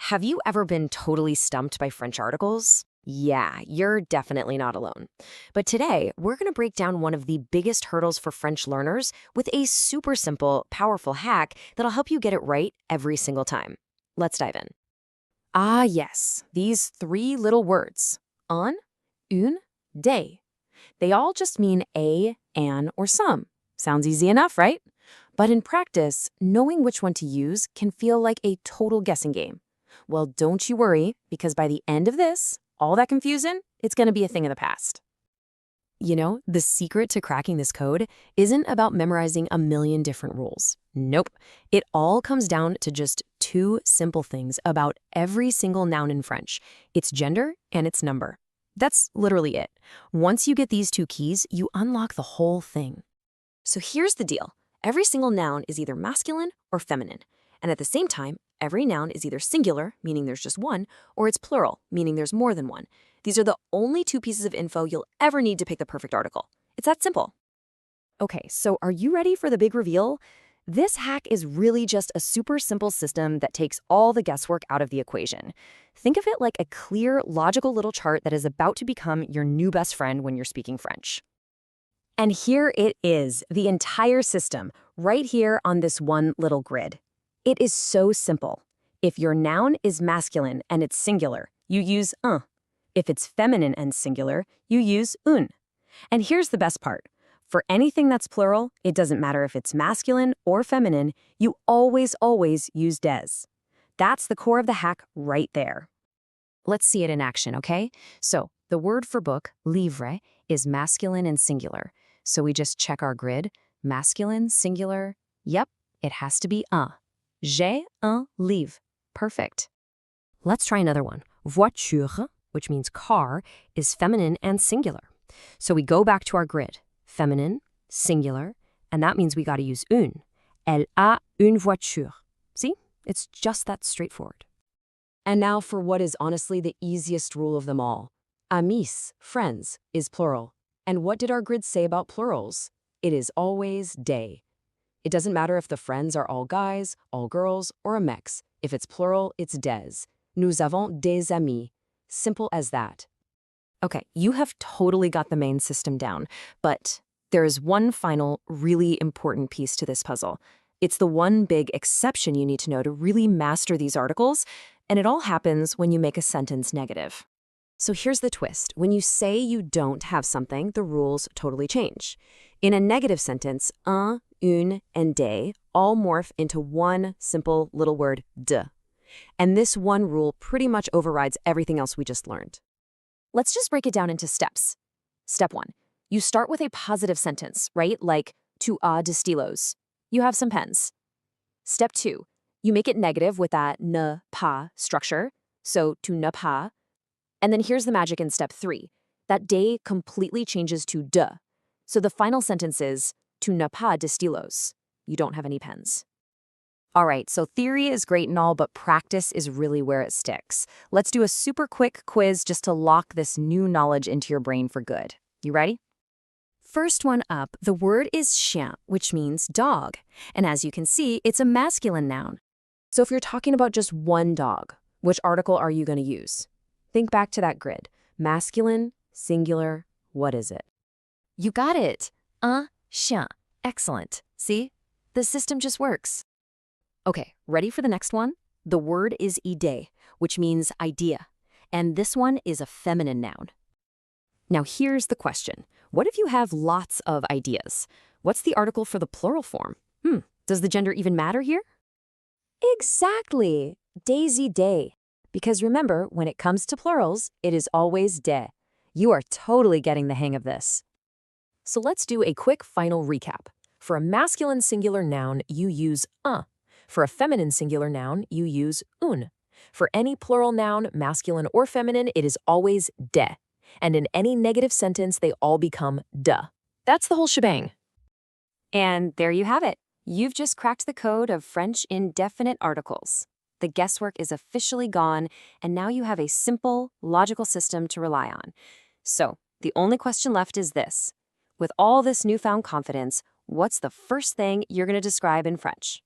Have you ever been totally stumped by French articles? Yeah, you're definitely not alone. But today, we're going to break down one of the biggest hurdles for French learners with a super simple, powerful hack that'll help you get it right every single time. Let's dive in. Ah, yes, these three little words. Un, une, des. They all just mean a, an, or some. Sounds easy enough, right? But in practice, knowing which one to use can feel like a total guessing game. Well, don't you worry, because by the end of this, all that confusion, it's going to be a thing of the past. You know, the secret to cracking this code isn't about memorizing a million different rules. Nope. It all comes down to just two simple things about every single noun in French: its gender and its number. That's literally it. Once you get these two keys, you unlock the whole thing. So here's the deal. Every single noun is either masculine or feminine. And at the same time, every noun is either singular, meaning there's just one, or it's plural, meaning there's more than one. These are the only two pieces of info you'll ever need to pick the perfect article. It's that simple. Okay, so are you ready for the big reveal? This hack is really just a super simple system that takes all the guesswork out of the equation. Think of it like a clear, logical little chart that is about to become your new best friend when you're speaking French. And here it is, the entire system, right here on this one little grid. It is so simple. If your noun is masculine and it's singular, you use un. If it's feminine and singular, you use une. And here's the best part. For anything that's plural, it doesn't matter if it's masculine or feminine, you always use des. That's the core of the hack right there. Let's see it in action, okay? So the word for book, livre, is masculine and singular. So we just check our grid. Masculine, singular. Yep, it has to be un. J'ai un livre. Perfect. Let's try another one. Voiture, which means car, is feminine and singular. So we go back to our grid. Feminine, singular, and that means we got to use une. Elle a une voiture. See? It's just that straightforward. And now for what is honestly the easiest rule of them all. Amis, friends, is plural. And what did our grid say about plurals? It is always des. It doesn't matter if the friends are all guys, all girls, or a mix. If it's plural, it's des. Nous avons des amis. Simple as that. Okay, you have totally got the main system down, but there is one final, really important piece to this puzzle. It's the one big exception you need to know to really master these articles, and it all happens when you make a sentence negative. So here's the twist. When you say you don't have something, the rules totally change. In a negative sentence, un, une, and des all morph into one simple little word, de. And this one rule pretty much overrides everything else we just learned. Let's just break it down into steps. Step 1. You start with a positive sentence, right? Like, tu as de stylos. You have some pens. Step 2. You make it negative with that ne pas structure. So, tu n'as pas. And then here's the magic in step 3. That des completely changes to de. So the final sentence is, tu n'as pas de stylos. You don't have any pens. All right, so theory is great and all, but practice is really where it sticks. Let's do a super quick quiz just to lock this new knowledge into your brain for good. You ready? First one up, the word is chien, which means dog. And as you can see, it's a masculine noun. So if you're talking about just one dog, which article are you going to use? Think back to that grid. Masculine, singular, what is it? You got it. Un chien. Excellent. See? The system just works. Okay, ready for the next one? The word is idée, which means idea. And this one is a feminine noun. Now here's the question. What if you have lots of ideas? What's the article for the plural form? Does the gender even matter here? Exactly. Des idées. Because remember, when it comes to plurals, it is always des. You are totally getting the hang of this. So let's do a quick final recap. For a masculine singular noun, you use un. For a feminine singular noun, you use une. For any plural noun, masculine or feminine, it is always de. And in any negative sentence, they all become de. That's the whole shebang. And there you have it. You've just cracked the code of French indefinite articles. The guesswork is officially gone, and now you have a simple, logical system to rely on. So, the only question left is this. With all this newfound confidence, what's the first thing you're going to describe in French?